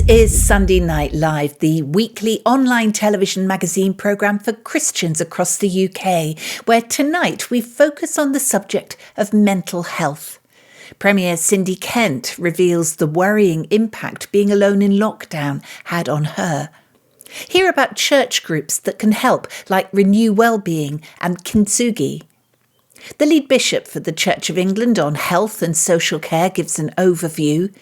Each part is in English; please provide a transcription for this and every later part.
is Sunday Night Live, the weekly online television magazine programme for Christians across the UK, where tonight we focus on the subject of mental health. Premier Cindy Kent reveals the worrying impact being alone in lockdown had on her. Hear about church groups that can help, like Renew Wellbeing and Kintsugi. The lead bishop for the Church of England on health and social care gives an overview,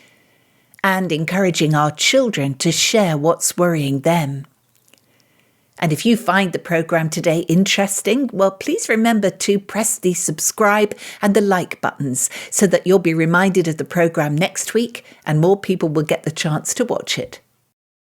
and encouraging our children to share what's worrying them. And if you find the programme today interesting, well, please remember to press the subscribe and the like buttons so that you'll be reminded of the programme next week and more people will get the chance to watch it.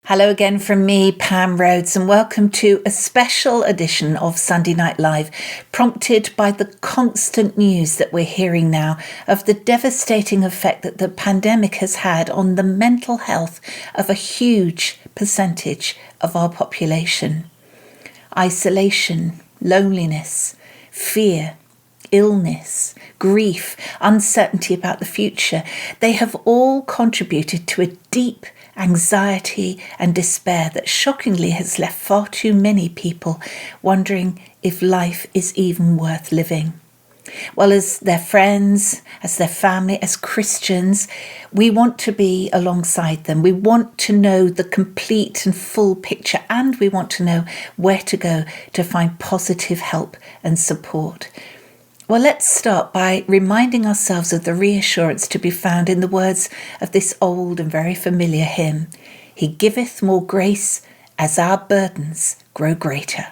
Hello again from me, Pam Rhodes, and welcome to a special edition of Sunday Night Live, prompted by the constant news that we're hearing now of the devastating effect that the pandemic has had on the mental health of a huge percentage of our population. Isolation, loneliness, fear, illness, grief, uncertainty about the future, they have all contributed to a deep anxiety and despair that shockingly has left far too many people wondering if life is even worth living. Well, as their friends, as their family, as Christians, we want to be alongside them. We want to know the complete and full picture, and we want to know where to go to find positive help and support. Well, let's start by reminding ourselves of the reassurance to be found in the words of this old and very familiar hymn, "He giveth more grace as our burdens grow greater."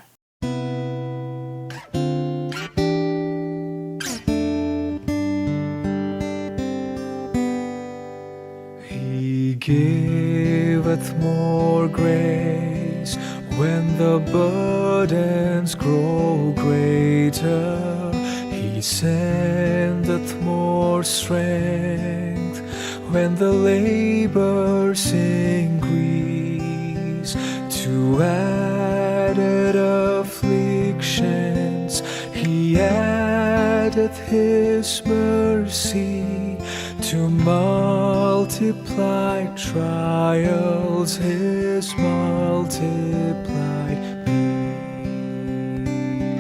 He giveth more grace when the burdens grow greater. He sendeth more strength when the labors increase. To added afflictions he addeth his mercy. To multiply trials his multiplied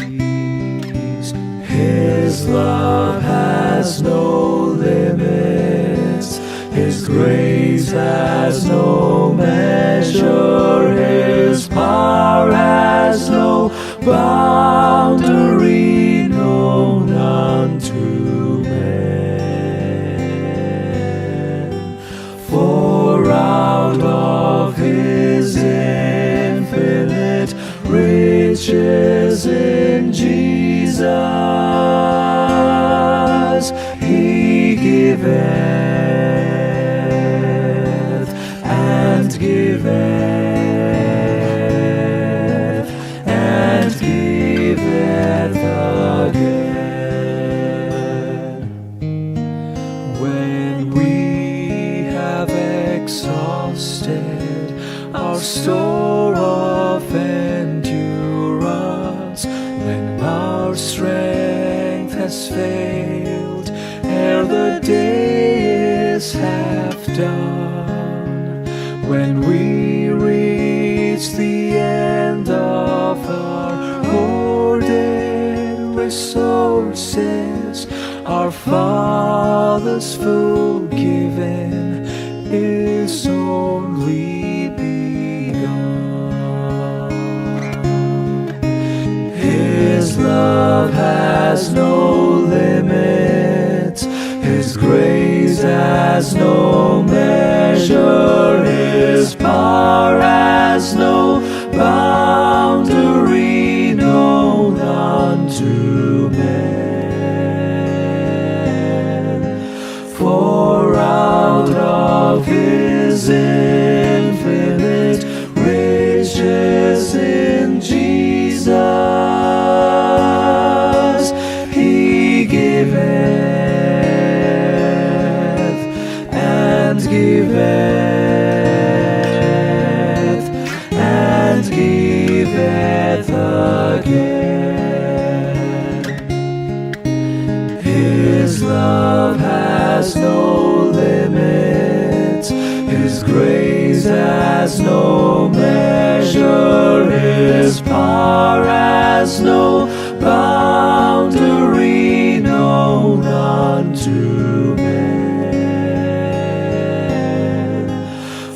peace. His love has no limits, His grace has no measure, His power has no boundary known unto men. For out of His infinite riches in Jesus He giveth and giveth and giveth again. When we have exhausted our store of endurance, when our strength has failed ere the day is half done, when we reach the end of our hoarded resources, our Father's full giving is only begun. His love has no limits, His grace has no measure, His power has no boundary known unto men. For out of His infinite riches in Jesus He giveth and giveth and giveth again. His love has no limits, His grace has no measure, his power has no boundary known unto men.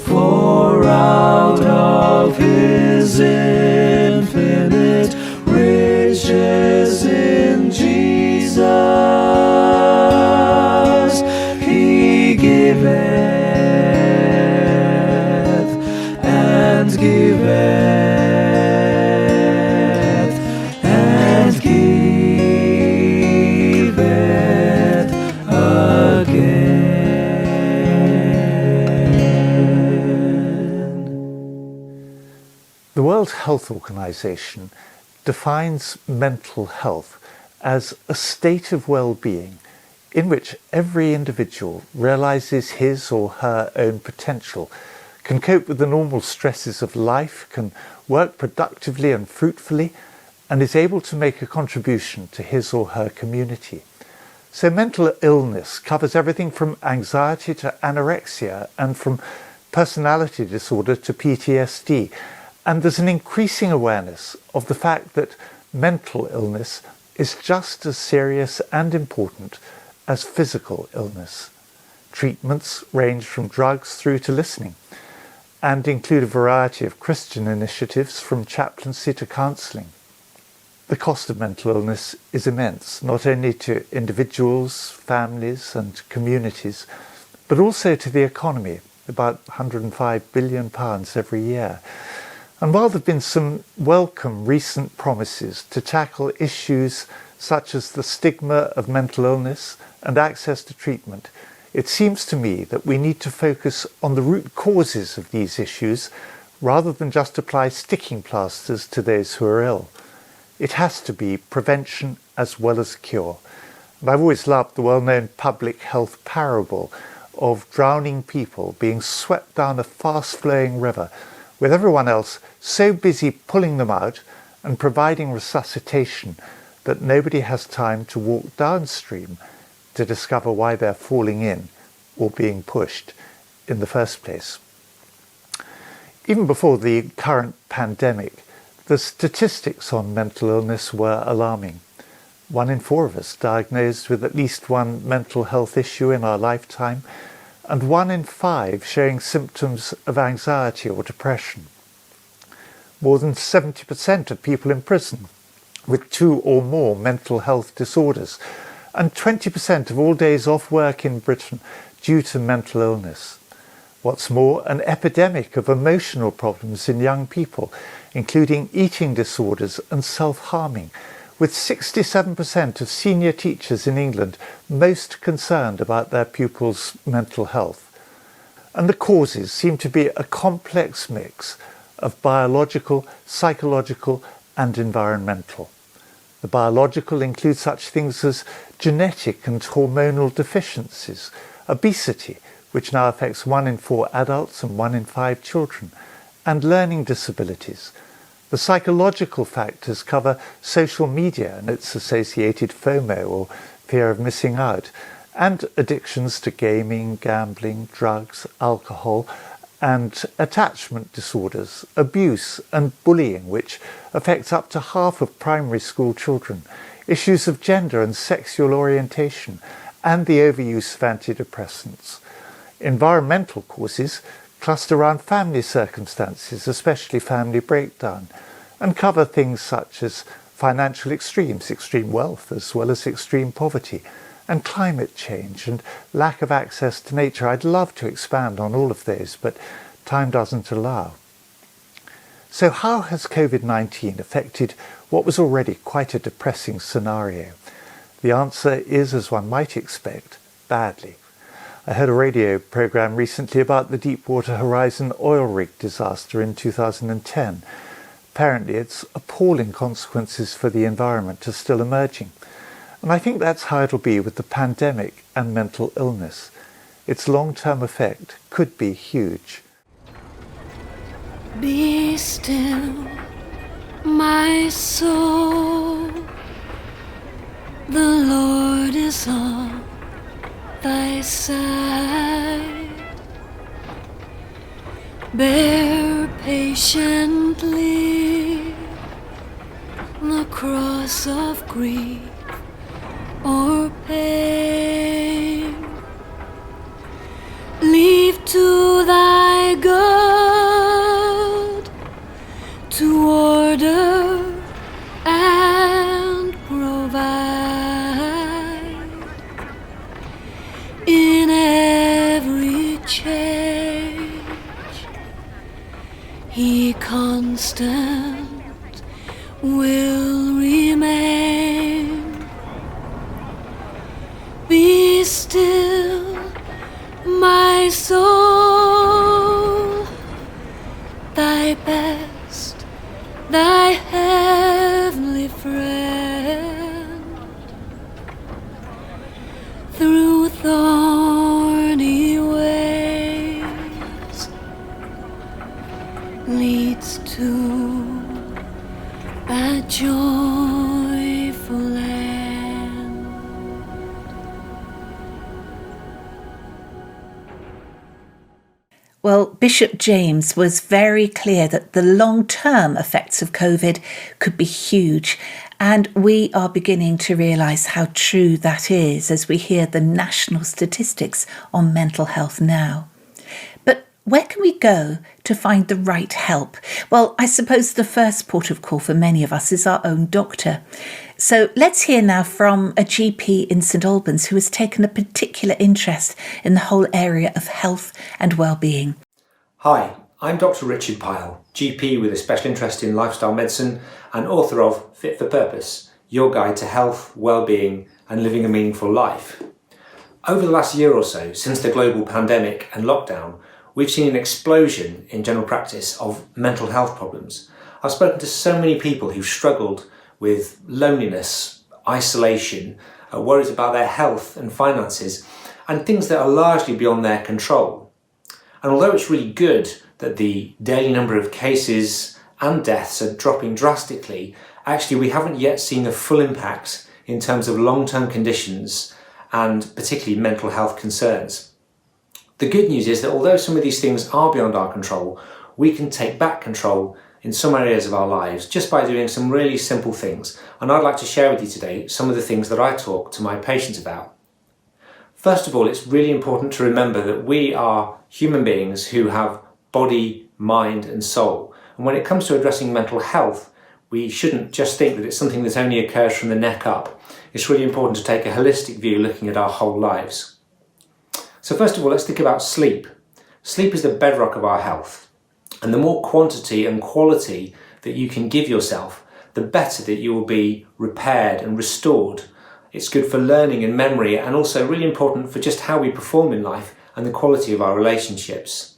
For out of his infinite riches in Jesus, he giveth and giveth and giveth again. The World Health Organization defines mental health as a state of well-being in which every individual realizes his or her own potential, can cope with the normal stresses of life, can work productively and fruitfully, and is able to make a contribution to his or her community. So mental illness covers everything from anxiety to anorexia and from personality disorder to PTSD. And there's an increasing awareness of the fact that mental illness is just as serious and important as physical illness. Treatments range from drugs through to listening and include a variety of Christian initiatives from chaplaincy to counselling. The cost of mental illness is immense, not only to individuals, families and communities, but also to the economy, about £105 billion every year. And while there have been some welcome recent promises to tackle issues such as the stigma of mental illness and access to treatment, it seems to me that we need to focus on the root causes of these issues rather than just apply sticking plasters to those who are ill. It has to be prevention as well as cure. And I've always loved the well-known public health parable of drowning people being swept down a fast-flowing river with everyone else so busy pulling them out and providing resuscitation that nobody has time to walk downstream to discover why they're falling in or being pushed in the first place. Even before the current pandemic, the statistics on mental illness were alarming. 1 in 4 of us diagnosed with at least one mental health issue in our lifetime, and 1 in 5 showing symptoms of anxiety or depression. More than 70% of people in prison with 2 or more mental health disorders, and 20% of all days off work in Britain due to mental illness. What's more, an epidemic of emotional problems in young people, including eating disorders and self-harming, with 67% of senior teachers in England most concerned about their pupils' mental health. And the causes seem to be a complex mix of biological, psychological and environmental. The biological includes such things as genetic and hormonal deficiencies, obesity, which now affects 1 in 4 adults and 1 in 5 children, and learning disabilities. The psychological factors cover social media and its associated FOMO, or fear of missing out, and addictions to gaming, gambling, drugs, alcohol, and attachment disorders, abuse and bullying, which affects up to half of primary school children, issues of gender and sexual orientation, and the overuse of antidepressants. Environmental causes cluster around family circumstances, especially family breakdown, and cover things such as financial extremes, extreme wealth as well as extreme poverty, and climate change and lack of access to nature. I'd love to expand on all of those, but time doesn't allow. So how has COVID-19 affected what was already quite a depressing scenario? The answer is, as one might expect, badly. I heard a radio programme recently about the Deepwater Horizon oil rig disaster in 2010. Apparently its appalling consequences for the environment are still emerging. And I think that's how it'll be with the pandemic and mental illness. Its long-term effect could be huge. Be still, my soul. The Lord is on thy side. bear patiently the cross of grief or pain. Leave to thy God to order and provide in every change. He constant will remain. Be still, my soul, thy best, thy heavenly friend, through thorny ways leads to a joyful land. Well, Bishop James was very clear that the long-term effects of COVID could be huge, and we are beginning to realise how true that is as we hear the national statistics on mental health now. But where can we go to find the right help? Well, I suppose the first port of call for many of us is our own doctor. So let's hear now from a GP in St Albans who has taken a particular interest in the whole area of health and well-being. Hi, I'm Dr. Richard Pyle, GP with a special interest in lifestyle medicine and author of Fit for Purpose, your guide to health, well-being and living a meaningful life. Over the last year or so, since the global pandemic and lockdown, we've seen an explosion in general practice of mental health problems. I've spoken to so many people who've struggled with loneliness, isolation, worries about their health and finances, and things that are largely beyond their control. And although it's really good that the daily number of cases and deaths are dropping drastically, actually we haven't yet seen the full impact in terms of long-term conditions and particularly mental health concerns. The good news is that although some of these things are beyond our control, we can take back control in some areas of our lives just by doing some really simple things. And I'd like to share with you today some of the things that I talk to my patients about. First of all, it's really important to remember that we are human beings who have body, mind and soul. And when it comes to addressing mental health, we shouldn't just think that it's something that only occurs from the neck up. It's really important to take a holistic view looking at our whole lives. So first of all, let's think about sleep. Sleep is the bedrock of our health. And the more quantity and quality that you can give yourself, the better that you will be repaired and restored. It's good for learning and memory, and also really important for just how we perform in life and the quality of our relationships.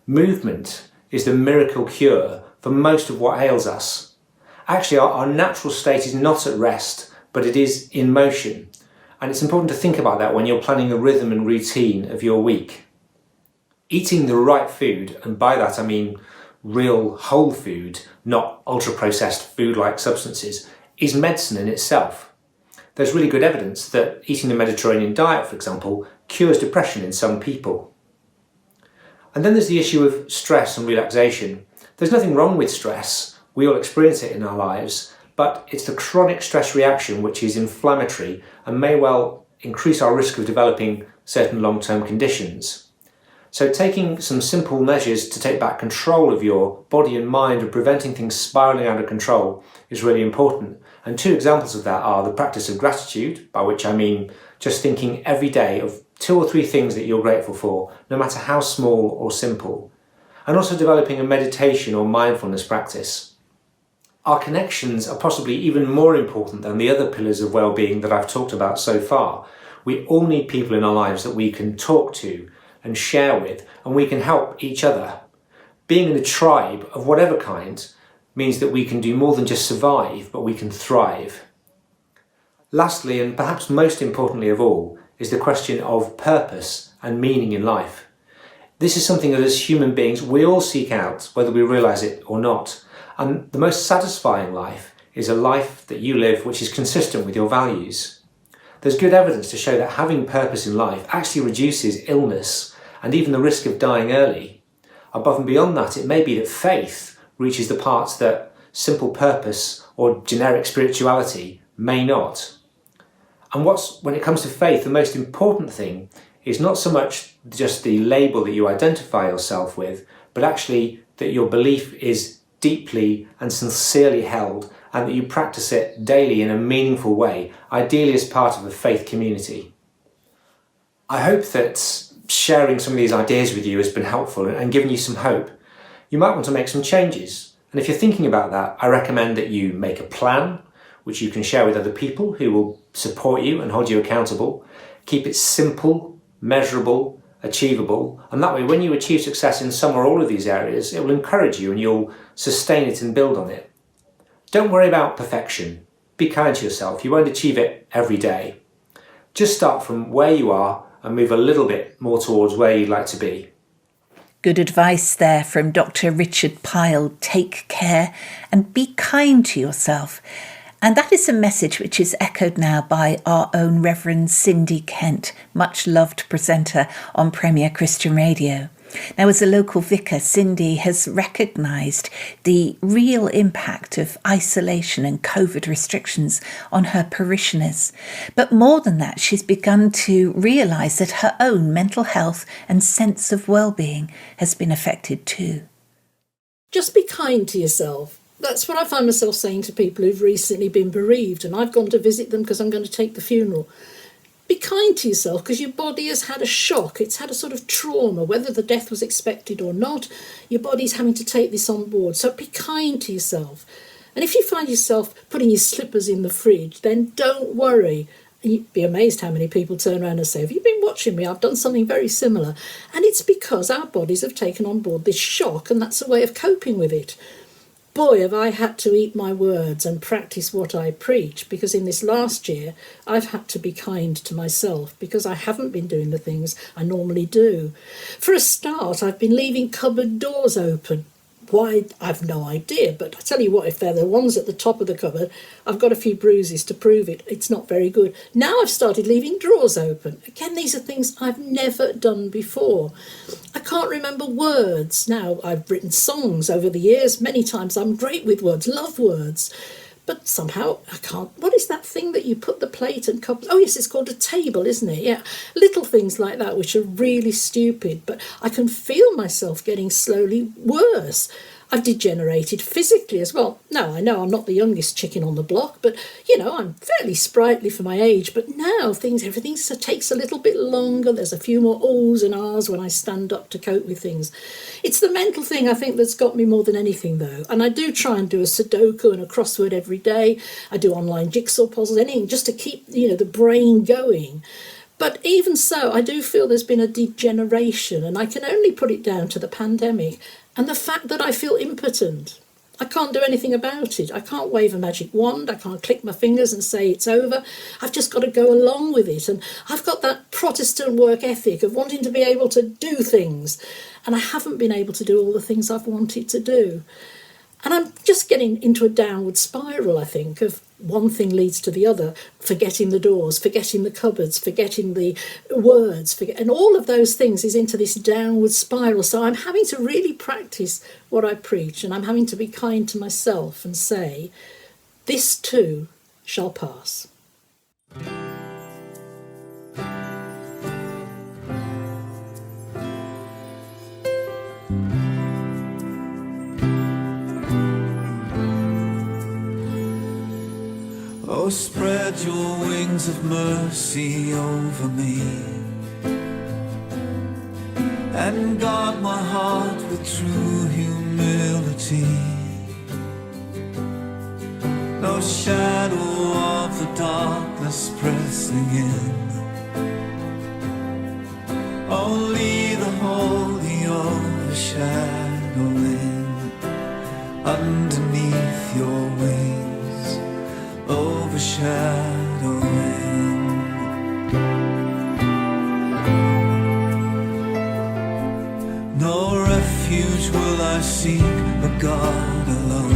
Movement is the miracle cure for most of what ails us. Actually, our natural state is not at rest, but it is in motion. And it's important to think about that when you're planning the rhythm and routine of your week. Eating the right food, and by that I mean real whole food, not ultra-processed food-like substances, is medicine in itself. There's really good evidence that eating the Mediterranean diet, for example, cures depression in some people. And then there's the issue of stress and relaxation. There's nothing wrong with stress. We all experience it in our lives, but it's the chronic stress reaction which is inflammatory and may well increase our risk of developing certain long-term conditions. So taking some simple measures to take back control of your body and mind and preventing things spiralling out of control is really important. And two examples of that are the practice of gratitude, by which I mean just thinking every day of 2 or 3 things that you're grateful for, no matter how small or simple. And also developing a meditation or mindfulness practice. Our connections are possibly even more important than the other pillars of well-being that I've talked about so far. We all need people in our lives that we can talk to and share with, and we can help each other. Being in a tribe of whatever kind means that we can do more than just survive, but we can thrive. Lastly, and perhaps most importantly of all, is the question of purpose and meaning in life. This is something that as human beings we all seek out, whether we realise it or not. And the most satisfying life is a life that you live which is consistent with your values. There's good evidence to show that having purpose in life actually reduces illness and even the risk of dying early. Above and beyond that, it may be that faith reaches the parts that simple purpose or generic spirituality may not. And when it comes to faith, the most important thing is not so much just the label that you identify yourself with, but actually that your belief is deeply and sincerely held and that you practice it daily in a meaningful way, ideally as part of a faith community. I hope that sharing some of these ideas with you has been helpful and given you some hope. You might want to make some changes. And if you're thinking about that, I recommend that you make a plan, which you can share with other people who will support you and hold you accountable. Keep it simple, measurable, achievable. And that way, when you achieve success in some or all of these areas, it will encourage you and you'll sustain it and build on it. Don't worry about perfection. Be kind to yourself. You won't achieve it every day. Just start from where you are and move a little bit more towards where you'd like to be. Good advice there from Dr. Richard Pyle. Take care and be kind to yourself. And that is a message which is echoed now by our own Reverend Cindy Kent, much loved presenter on Premier Christian Radio. Now, as a local vicar, Cindy has recognised the real impact of isolation and COVID restrictions on her parishioners. But more than that, she's begun to realise that her own mental health and sense of well-being has been affected too. Just be kind to yourself. That's what I find myself saying to people who've recently been bereaved, and I've gone to visit them because I'm going to take the funeral. Be kind to yourself because your body has had a shock. It's had a sort of trauma, whether the death was expected or not. Your body's having to take this on board. So be kind to yourself. And if you find yourself putting your slippers in the fridge, then don't worry. You'd be amazed how many people turn around and say, have you been watching me? I've done something very similar. And it's because our bodies have taken on board this shock, and that's a way of coping with it. Boy, have I had to eat my words and practice what I preach, because in this last year, I've had to be kind to myself because I haven't been doing the things I normally do. For a start, I've been leaving cupboard doors open. Why, I've no idea, but I tell you what, if they're the ones at the top of the cupboard, I've got a few bruises to prove it. It's not very good. Now I've started leaving drawers open. Again, these are things I've never done before. I can't remember words. Now, I've written songs over the years. Many times I'm great with words, love words. But somehow I can't. What is that thing that you put the plate and cups? Oh, yes, it's called a table, isn't it? Yeah, little things like that, which are really stupid. But I can feel myself getting slowly worse. I've degenerated physically as well. Now, I know I'm not the youngest chicken on the block, but, I'm fairly sprightly for my age. But now everything takes a little bit longer. There's a few more ohs and ahs when I stand up to cope with things. It's the mental thing, I think, that's got me more than anything, though. And I do try and do a Sudoku and a crossword every day. I do online jigsaw puzzles, anything just to keep, the brain going. But even so, I do feel there's been a degeneration, and I can only put it down to the pandemic and the fact that I feel impotent. I can't do anything about it. I can't wave a magic wand. I can't click my fingers and say it's over. I've just got to go along with it. And I've got that Protestant work ethic of wanting to be able to do things. And I haven't been able to do all the things I've wanted to do. And I'm just getting into a downward spiral, I think, of one thing leads to the other, forgetting the doors, forgetting the cupboards, forgetting the words, and all of those things is into this downward spiral. So I'm having to really practice what I preach, and I'm having to be kind to myself and say, this too shall pass. Oh, spread your wings of mercy over me and guard my heart with true humility. No shadow of the darkness pressing in, only the holy overshadowing underneath your wings. Overshadowing. No refuge will I seek but God alone.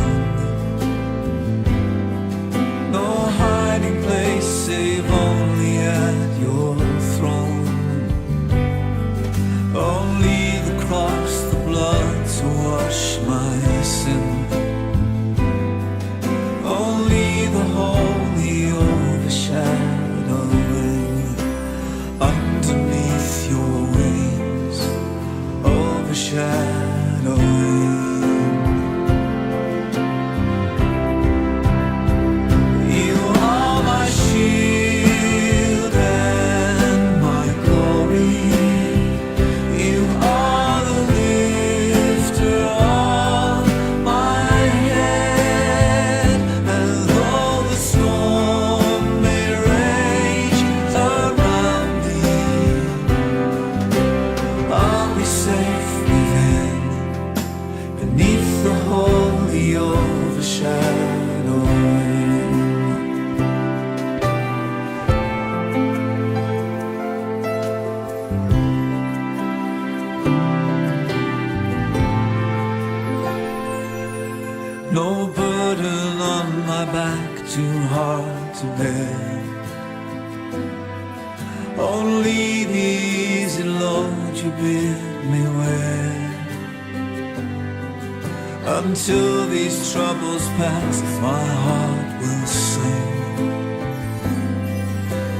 No hiding place save only at your throne. Only the cross, the blood, underneath your wings, overshadowing. You are my shield and my glory. You are the lifter of my head, and though the storm may rage around me, I'll be safe within, beneath the holy overshadowing. No burden on my back, too hard to bear. Only the easy load you bid me wear. Until these troubles pass, my heart will sing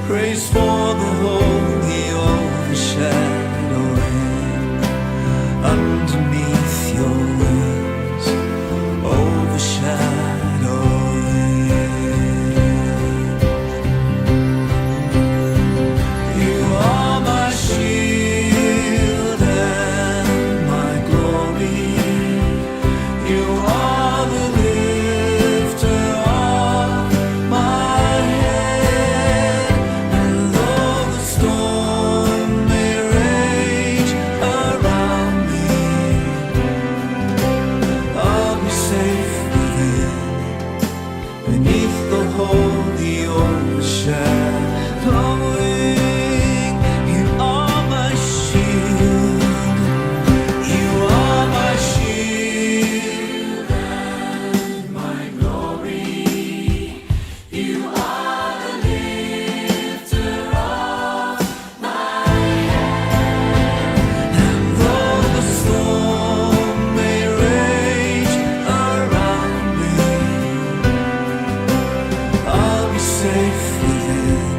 praise for the holy overshadowing. Underneath your wings, overshadowing. You are my shield and my glory. You are the lifter of my head, and though the storm may rage around me, I'll be safe within, beneath the holy overshadowing. You are my shield. You are my shield and my glory. You are the lifter of my head, and though the storm may rage around me, I'll be safe within,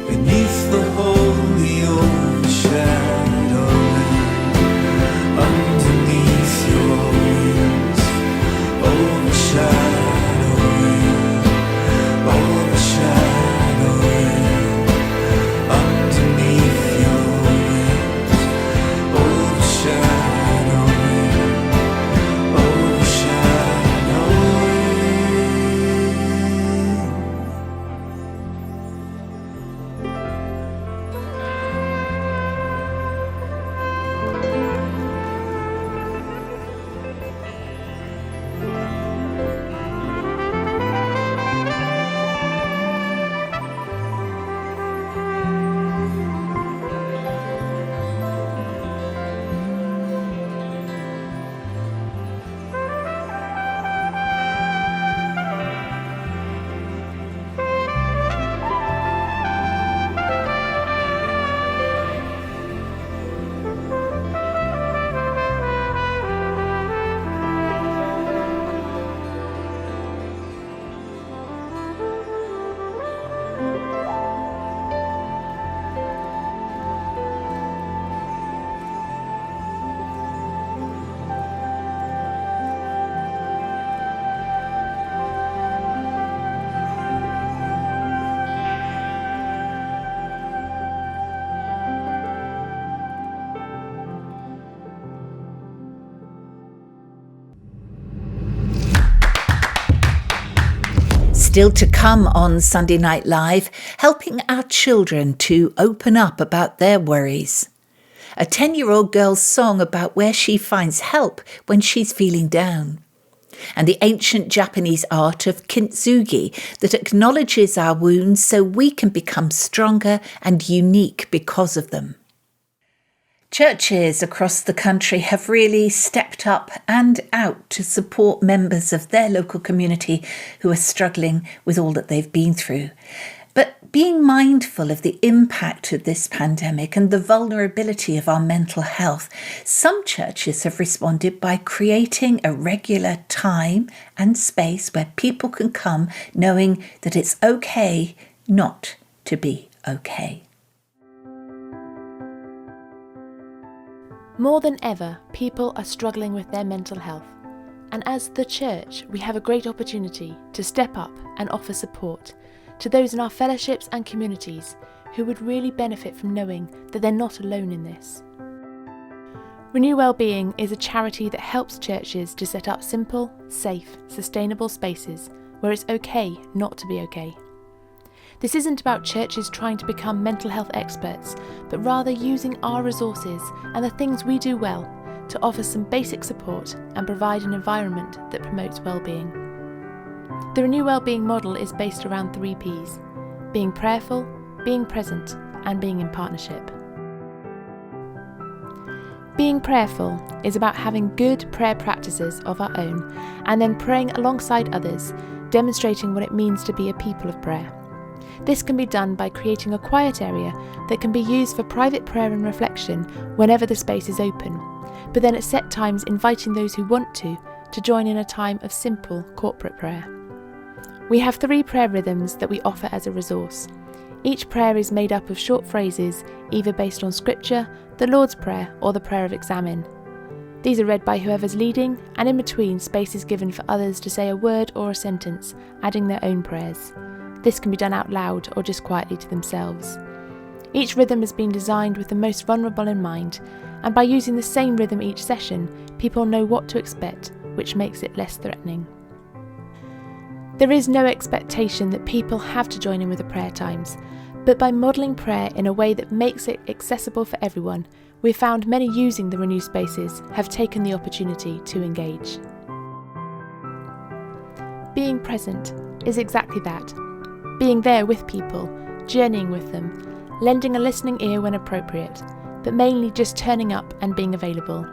beneath the holy overshadowing. Underneath your wings, overshadowing, overshadowing. Underneath your wings, overshadowing, Still to come on Sunday Night Live, helping our children to open up about their worries. A 10-year-old girl's song about where she finds help when she's feeling down. And the ancient Japanese art of Kintsugi that acknowledges our wounds so we can become stronger and unique because of them. Churches across the country have really stepped up and out to support members of their local community who are struggling with all that they've been through. But being mindful of the impact of this pandemic and the vulnerability of our mental health, some churches have responded by creating a regular time and space where people can come knowing that it's okay not to be okay. More than ever, people are struggling with their mental health, and as the church, we have a great opportunity to step up and offer support to those in our fellowships and communities who would really benefit from knowing that they're not alone in this. Renew Wellbeing is a charity that helps churches to set up simple, safe, sustainable spaces where it's okay not to be okay. This isn't about churches trying to become mental health experts, but rather using our resources and the things we do well to offer some basic support and provide an environment that promotes well-being. The Renew Wellbeing model is based around 3 Ps: being prayerful, being present, and being in partnership. Being prayerful is about having good prayer practices of our own and then praying alongside others, demonstrating what it means to be a people of prayer. This can be done by creating a quiet area that can be used for private prayer and reflection whenever the space is open, but then at set times inviting those who want to join in a time of simple corporate prayer. We have 3 prayer rhythms that we offer as a resource. Each prayer is made up of short phrases, either based on scripture, the Lord's Prayer, or the prayer of examine. These are read by whoever's leading, and in between space is given for others to say a word or a sentence, adding their own prayers. This can be done out loud or just quietly to themselves. Each rhythm has been designed with the most vulnerable in mind, and by using the same rhythm each session, people know what to expect, which makes it less threatening. There is no expectation that people have to join in with the prayer times, but by modelling prayer in a way that makes it accessible for everyone, we've found many using the Renew spaces have taken the opportunity to engage. Being present is exactly that. Being there with people, journeying with them, lending a listening ear when appropriate, but mainly just turning up and being available.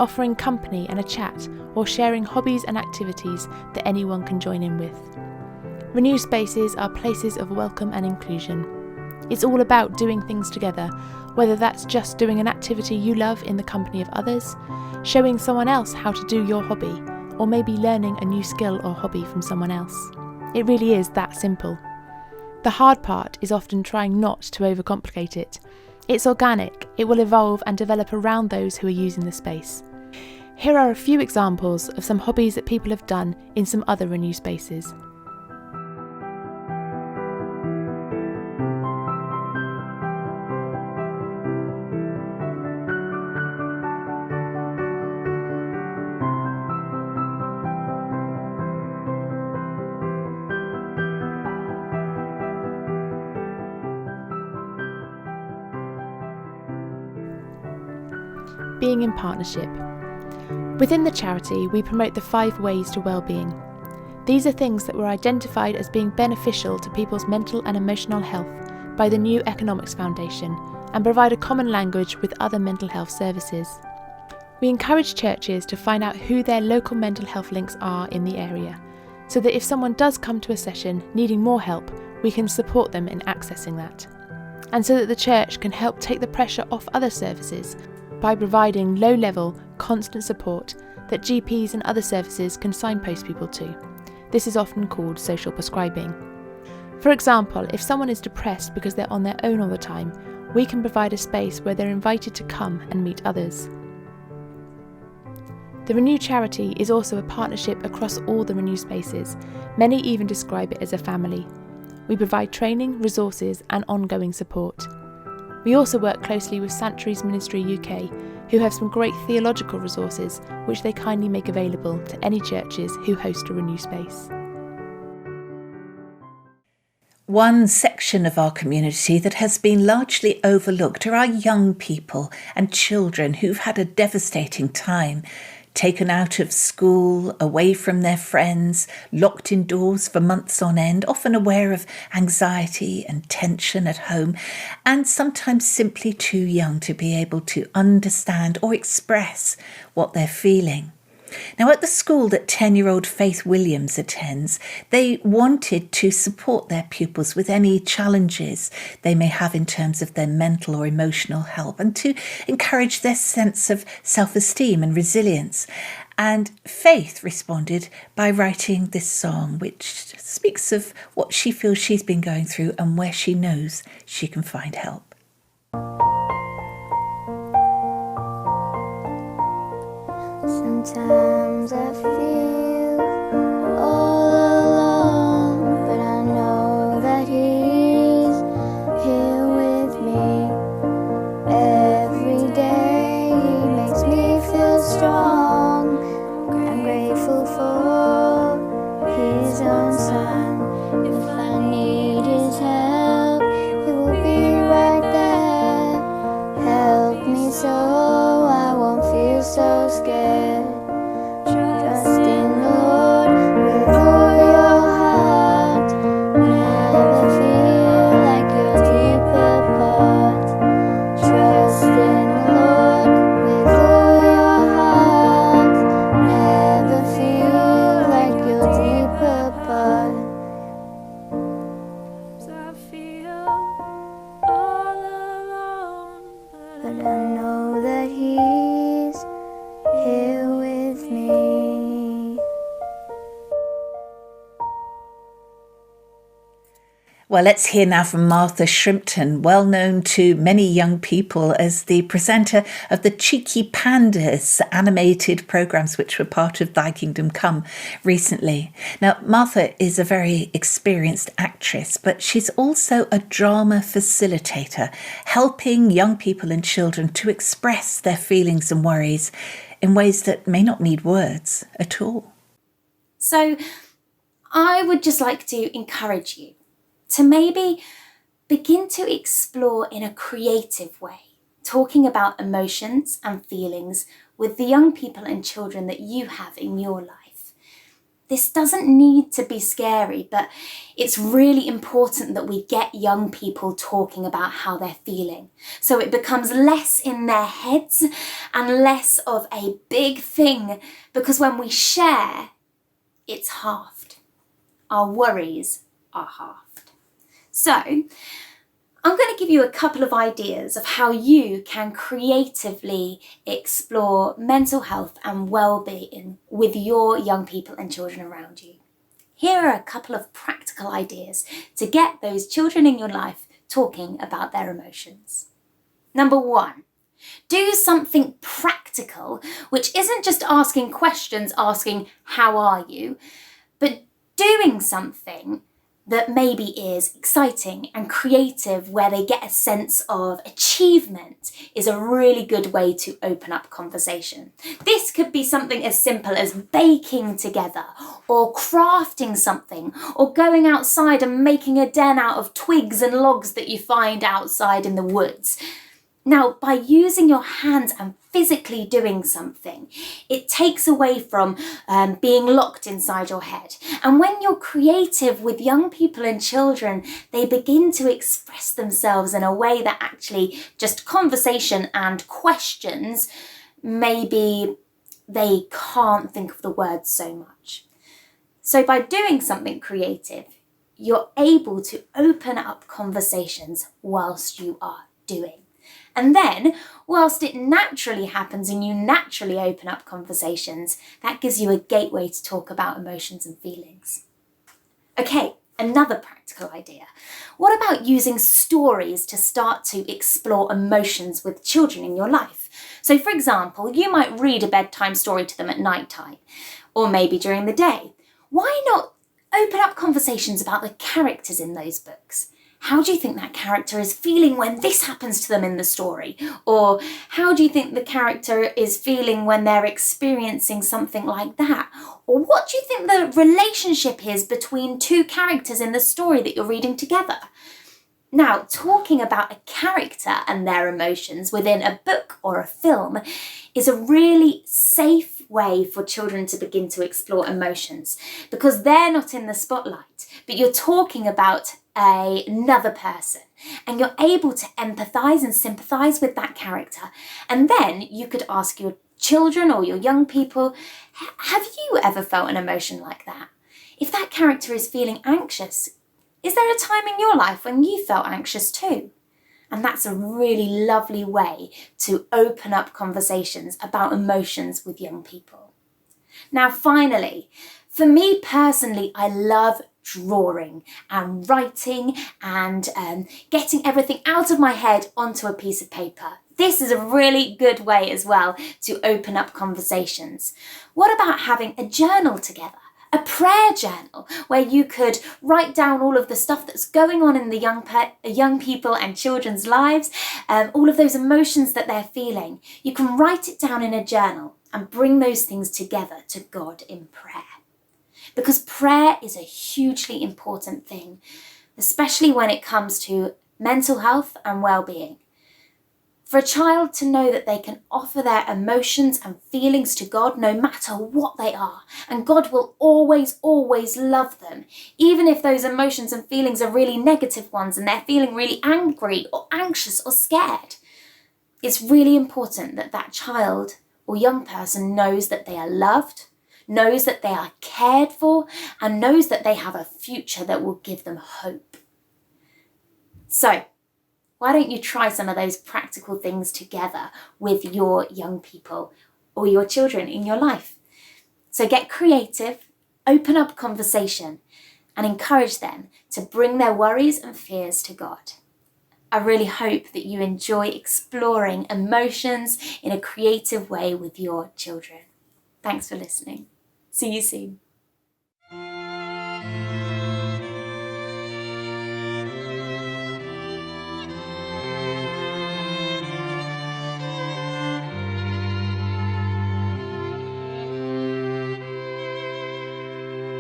Offering company and a chat, or sharing hobbies and activities that anyone can join in with. Renew spaces are places of welcome and inclusion. It's all about doing things together, whether that's just doing an activity you love in the company of others, showing someone else how to do your hobby, or maybe learning a new skill or hobby from someone else. It really is that simple. The hard part is often trying not to overcomplicate it. It's organic, it will evolve and develop around those who are using the space. Here are a few examples of some hobbies that people have done in some other Renew spaces. Being in partnership. Within the charity, we promote the 5 ways to wellbeing. These are things that were identified as being beneficial to people's mental and emotional health by the New Economics Foundation and provide a common language with other mental health services. We encourage churches to find out who their local mental health links are in the area, so that if someone does come to a session needing more help, we can support them in accessing that. And so that the church can help take the pressure off other services by providing low-level, constant support that GPs and other services can signpost people to. This is often called social prescribing. For example, if someone is depressed because they're on their own all the time, we can provide a space where they're invited to come and meet others. The Renew charity is also a partnership across all the Renew spaces. Many even describe it as a family. We provide training, resources and ongoing support. We also work closely with Sanctuaries Ministry UK, who have some great theological resources which they kindly make available to any churches who host a Renew space. One section of our community that has been largely overlooked are our young people and children who've had a devastating time. Taken out of school, away from their friends, locked indoors for months on end, often aware of anxiety and tension at home, and sometimes simply too young to be able to understand or express what they're feeling. Now, at the school that 10-year-old Faith Williams attends, they wanted to support their pupils with any challenges they may have in terms of their mental or emotional health and to encourage their sense of self-esteem and resilience. And Faith responded by writing this song, which speaks of what she feels she's been going through and where she knows she can find help. Sometimes I feel all alone, but I know that He's here with me. Every day He makes me feel strong. I'm grateful for His own Son. If I need His help, He will be right there. Help me so I won't feel so scared. Trust in the Lord with all your heart. Never feel like you're deep apart. Trust in the Lord with all your heart. Never feel like you're deep apart. I feel all alone, but I know that He's here with me. Well, let's hear now from Martha Shrimpton, well known to many young people as the presenter of the Cheeky Pandas animated programmes which were part of Thy Kingdom Come recently. Now, Martha is a very experienced actress, but she's also a drama facilitator, helping young people and children to express their feelings and worries in ways that may not need words at all. So I would just like to encourage you to maybe begin to explore in a creative way, talking about emotions and feelings with the young people and children that you have in your life. This doesn't need to be scary, but it's really important that we get young people talking about how they're feeling, so it becomes less in their heads and less of a big thing, because when we share, it's halved. Our worries are halved. So, I'm going to give you a couple of ideas of how you can creatively explore mental health and well-being with your young people and children around you. Here are a couple of practical ideas to get those children in your life talking about their emotions. Number 1, do something practical, which isn't just asking questions, asking, how are you, but doing something that maybe is exciting and creative, where they get a sense of achievement, is a really good way to open up conversation. This could be something as simple as baking together, or crafting something, or going outside and making a den out of twigs and logs that you find outside in the woods. Now, by using your hands and physically doing something, it takes away from being locked inside your head. And when you're creative with young people and children, they begin to express themselves in a way that actually just conversation and questions, maybe they can't think of the words so much. So by doing something creative, you're able to open up conversations whilst you are doing. And then, whilst it naturally happens and you naturally open up conversations, that gives you a gateway to talk about emotions and feelings. Okay, another practical idea. What about using stories to start to explore emotions with children in your life? So, for example, you might read a bedtime story to them at night time, or maybe during the day. Why not open up conversations about the characters in those books? How do you think that character is feeling when this happens to them in the story? Or how do you think the character is feeling when they're experiencing something like that? Or what do you think the relationship is between two characters in the story that you're reading together? Now, talking about a character and their emotions within a book or a film is a really safe way for children to begin to explore emotions, because they're not in the spotlight, but you're talking about another person, and you're able to empathise and sympathise with that character. And then you could ask your children or your young people, have you ever felt an emotion like that? If that character is feeling anxious, is there a time in your life when you felt anxious too? And that's a really lovely way to open up conversations about emotions with young people. Now, finally, for me personally, I love drawing and writing and getting everything out of my head onto a piece of paper. This is a really good way as well to open up conversations. What about having a journal together? A prayer journal where you could write down all of the stuff that's going on in the young people and children's lives, all of those emotions that they're feeling. You can write it down in a journal and bring those things together to God in prayer. Because prayer is a hugely important thing, especially when it comes to mental health and well-being. For a child to know that they can offer their emotions and feelings to God no matter what they are, and God will always, always love them, even if those emotions and feelings are really negative ones and they're feeling really angry or anxious or scared. It's really important that that child or young person knows that they are loved, knows that they are cared for, and knows that they have a future that will give them hope. So, why don't you try some of those practical things together with your young people or your children in your life? So get creative, open up conversation, and encourage them to bring their worries and fears to God. I really hope that you enjoy exploring emotions in a creative way with your children. Thanks for listening. See you soon.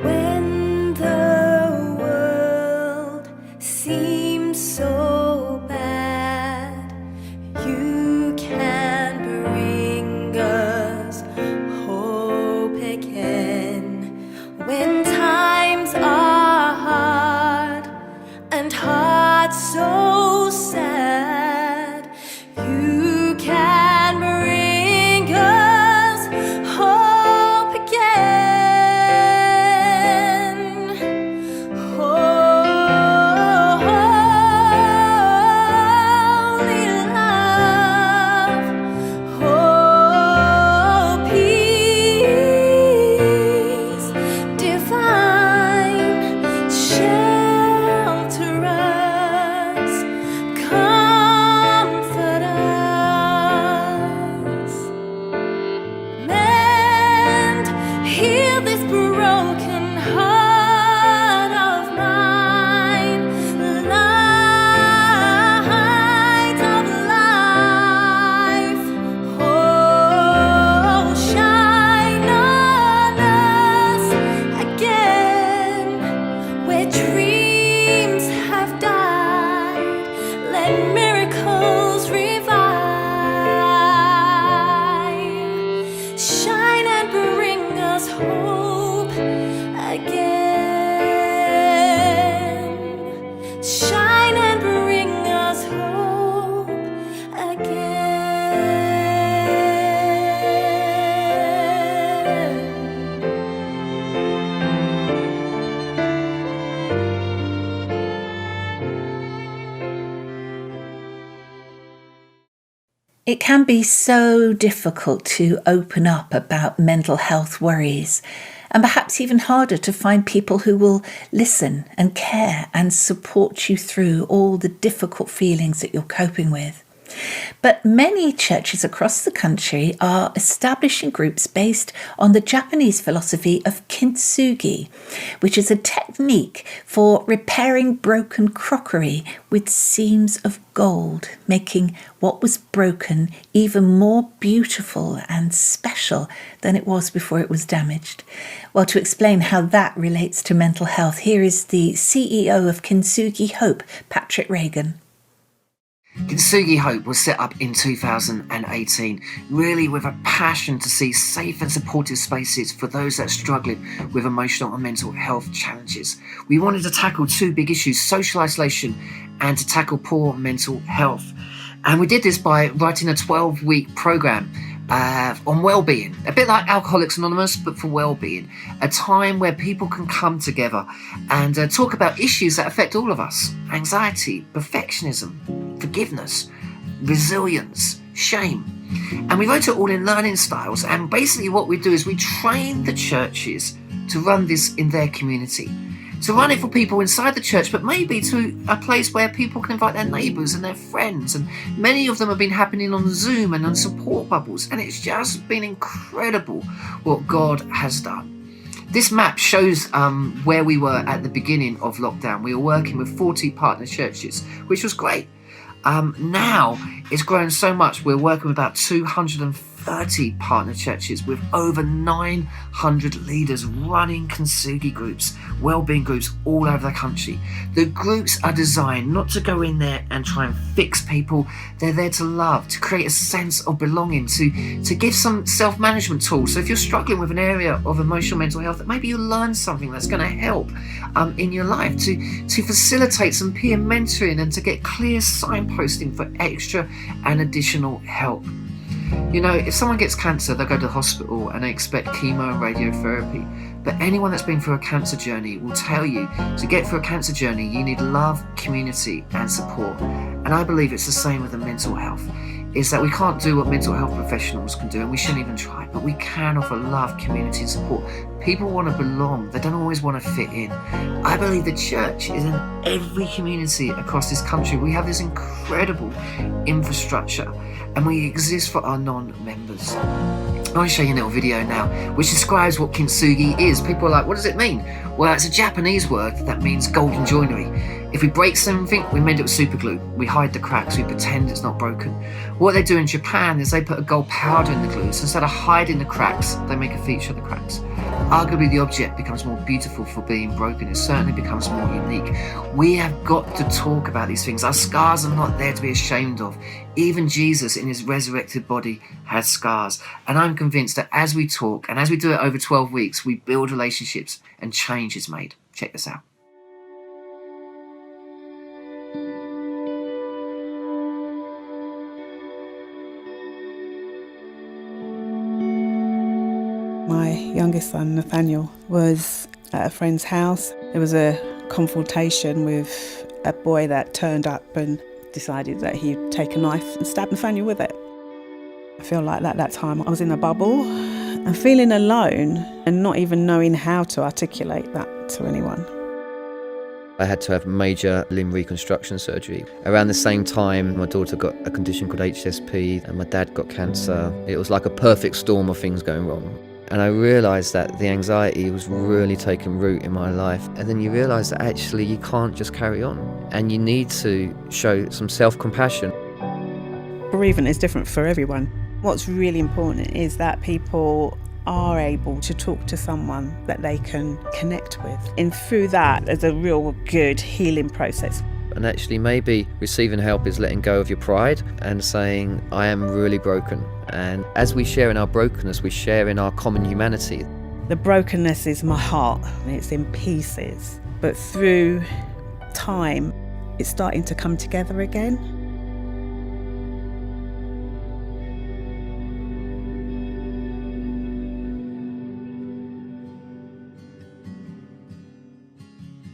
When the world seems so bad, you can bring us hope again. When times are hard and hearts so sad, you can bring us hope again. Holy love, oh peace divine, shelter us, comfort us, mend, heal this broken heart of mine, light of life, oh shine on us again, where dreams have died, let miracles revive, shine and bring us hope again, shine and bring us hope again. It can be so difficult to open up about mental health worries, and perhaps even harder to find people who will listen and care and support you through all the difficult feelings that you're coping with. But many churches across the country are establishing groups based on the Japanese philosophy of Kintsugi, which is a technique for repairing broken crockery with seams of gold, making what was broken even more beautiful and special than it was before it was damaged. Well, to explain how that relates to mental health, here is the CEO of Kintsugi Hope, Patrick Regan. Kintsugi Hope was set up in 2018, really with a passion to see safe and supportive spaces for those that are struggling with emotional and mental health challenges. We wanted to tackle two big issues, social isolation and to tackle poor mental health. And we did this by writing a 12-week program on well-being, a bit like Alcoholics Anonymous, but for well-being, a time where people can come together and talk about issues that affect all of us: anxiety, perfectionism, forgiveness, resilience, shame. And we wrote it all in learning styles, and basically what we do is we train the churches to run this in their community. to run it for people inside the church, but maybe to a place where people can invite their neighbours and their friends. And many of them have been happening on Zoom and on support bubbles, and it's just been incredible what God has done. This map shows where we were at the beginning of lockdown. We were working with 40 partner churches, which was great. Now it's grown so much, we're working with about 230 partner churches with over 900 leaders running Kintsugi groups, wellbeing groups all over the country. The groups are designed not to go in there and try and fix people. They're there to love, to create a sense of belonging, to give some self-management tools. So if you're struggling with an area of emotional mental health, that maybe you learn something that's going to help in your life, to facilitate some peer mentoring and to get clear signposting for extra and additional help. You know, if someone gets cancer, they go to the hospital and they expect chemo and radiotherapy. But anyone that's been through a cancer journey will tell you to get through a cancer journey, you need love, community, and support. And I believe it's the same with the mental health, is that we can't do what mental health professionals can do, and we shouldn't even try, but we can offer love, community, and support. People want to belong. They don't always want to fit in. I believe the church is in every community across this country. We have this incredible infrastructure, and we exist for our non-members. I want to show you a little video now which describes what kintsugi is. People are like, what does it mean? Well, it's a Japanese word that means golden joinery. If we break something, we mend it with super glue. We hide the cracks, we pretend it's not broken. What they do in Japan is they put a gold powder in the glue, so instead of hiding the cracks, they make a feature of the cracks. Arguably the object becomes more beautiful for being broken. It certainly becomes more unique. We have got to talk about these things. Our scars are not there to be ashamed of. Even Jesus in his resurrected body had scars. And I'm convinced that as we talk and as we do it over 12 weeks, we build relationships and change is made. Check this out. My youngest son, Nathaniel, was at a friend's house. There was a confrontation with a boy that turned up and decided that he'd take a knife and stab Nathaniel with it. I feel like at that time I was in a bubble and feeling alone and not even knowing how to articulate that to anyone. I had to have major limb reconstruction surgery. Around the same time, my daughter got a condition called HSP and my dad got cancer. It was like a perfect storm of things going wrong. And I realised that the anxiety was really taking root in my life. And then you realise that actually you can't just carry on and you need to show some self-compassion. Bereavement is different for everyone. What's really important is that people are able to talk to someone that they can connect with. And through that, there's a real good healing process. And actually maybe receiving help is letting go of your pride and saying, I am really broken. And as we share in our brokenness, we share in our common humanity. The brokenness is my heart and it's in pieces. But through time, it's starting to come together again.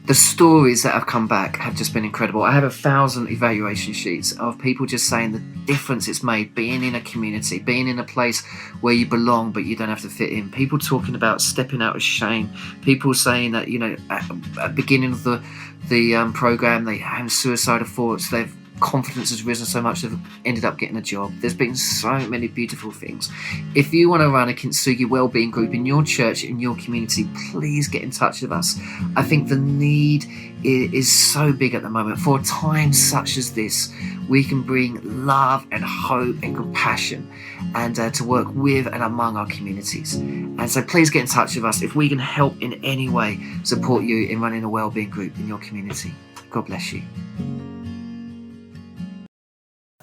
The stories that have come back have just been incredible. I have 1,000 evaluation sheets of people just saying the difference it's made being in a community, being in a place where you belong but you don't have to fit in. People talking about stepping out of shame. People saying that, you know, at the beginning of the program, they had suicidal thoughts. Their confidence has risen so much they've ended up getting a job. There's been so many beautiful things. If you want to run a Kintsugi Wellbeing group in your church, in your community, please get in touch with us. I think the need is so big at the moment. For a time such as this, we can bring love and hope and compassion and to work with and among our communities. And so please get in touch with us if we can help in any way support you in running a wellbeing group in your community. God bless you.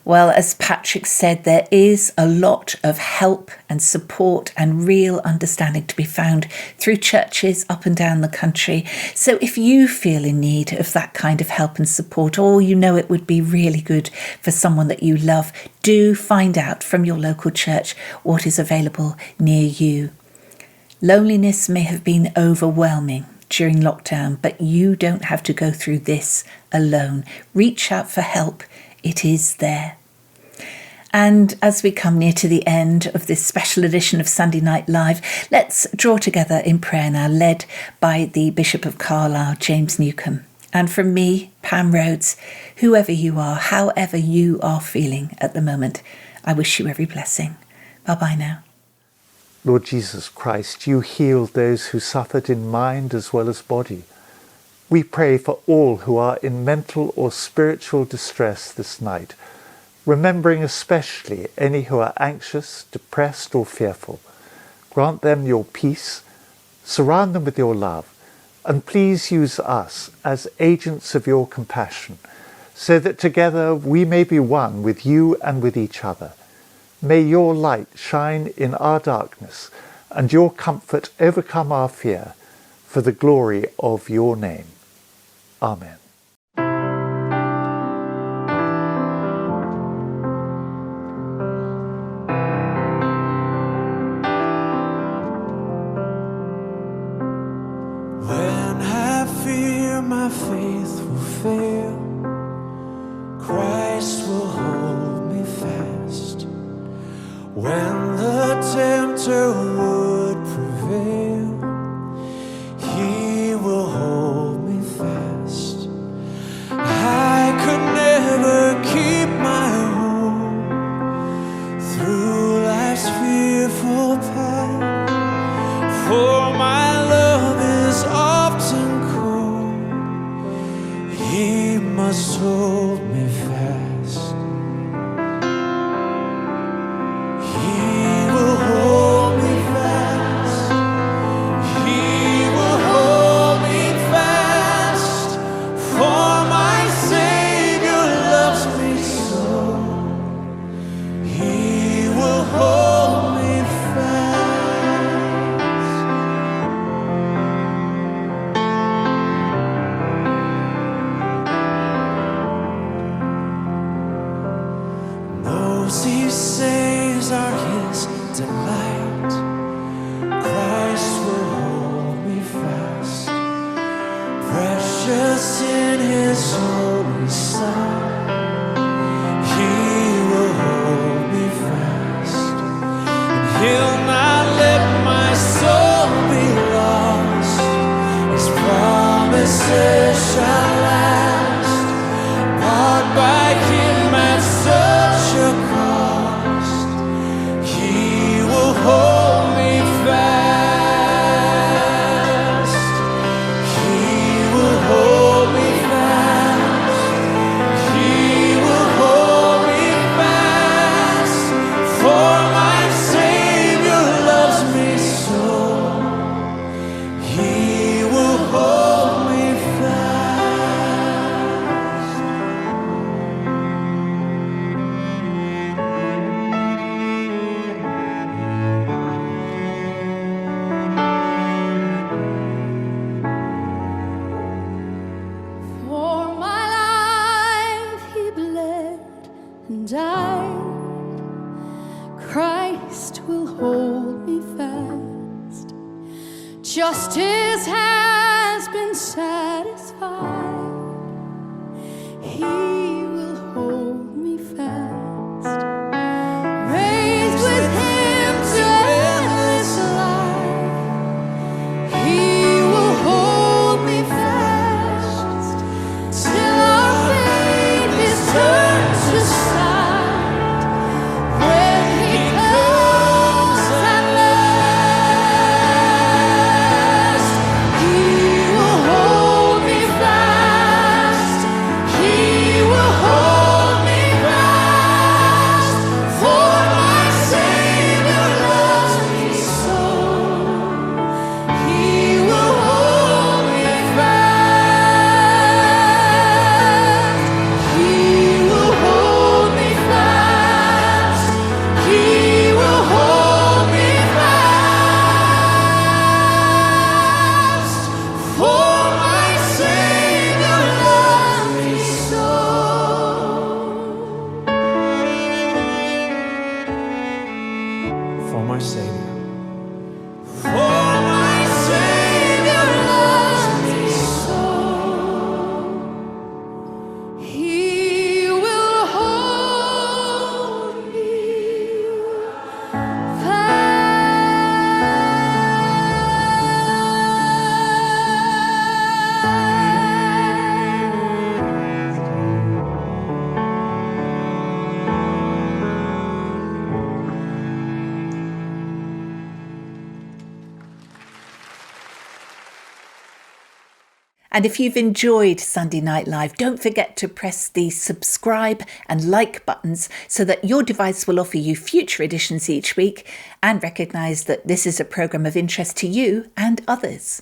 Well, as Patrick said, there is a lot of help and support and real understanding to be found through churches up and down the country. So if you feel in need of that kind of help and support, or you know it would be really good for someone that you love, do find out from your local church what is available near you. Loneliness may have been overwhelming during lockdown, but you don't have to go through this alone. Reach out for help. It is there. And as we come near to the end of this special edition of Sunday Night Live, let's draw together in prayer now, led by the Bishop of Carlisle, James Newcomb. And from me, Pam Rhodes, whoever you are, however you are feeling at the moment, I wish you every blessing. Bye-bye now. Lord Jesus Christ, you healed those who suffered in mind as well as body. We pray for all who are in mental or spiritual distress this night, remembering especially any who are anxious, depressed or fearful. Grant them your peace, surround them with your love, and please use us as agents of your compassion, so that together we may be one with you and with each other. May your light shine in our darkness, and your comfort overcome our fear, for the glory of your name. Amen. When I fear my faith will fail, Christ will hold me fast. When the tempter would prevail, he will hold me fast. I could never keep my home through life's fearful path, for my love is often cold. He must hold me fast. He will hold me fast. He will hold me fast. For my Savior loves me so. He will hold me fast. Those he saves are his delight. Christ will hold me fast. Precious in his holy sight, he will hold me fast. And he'll not let my soul be lost. His promises shall last, bought by him at such a cost. He will hold me fast. He will hold me fast. He will hold me fast. For my Savior loves me so. He will hold me fast. For my life he bled and died. Christ will hold me fast. Justice has been satisfied. He will hold me fast. Raised with him to endless life, he will hold me fast till our faith is turned to sight. When he comes at last, he will hold me fast. He will hold me fast. For my Savior loves me so. He will hold me fast. He will hold me fast. He will hold me fast. For my Savior loves me so. For my Savior. For my Savior loves me so. He will hold me And if you've enjoyed Sunday Night Live, don't forget to press the subscribe and like buttons so that your device will offer you future editions each week, and recognise that this is a programme of interest to you and others.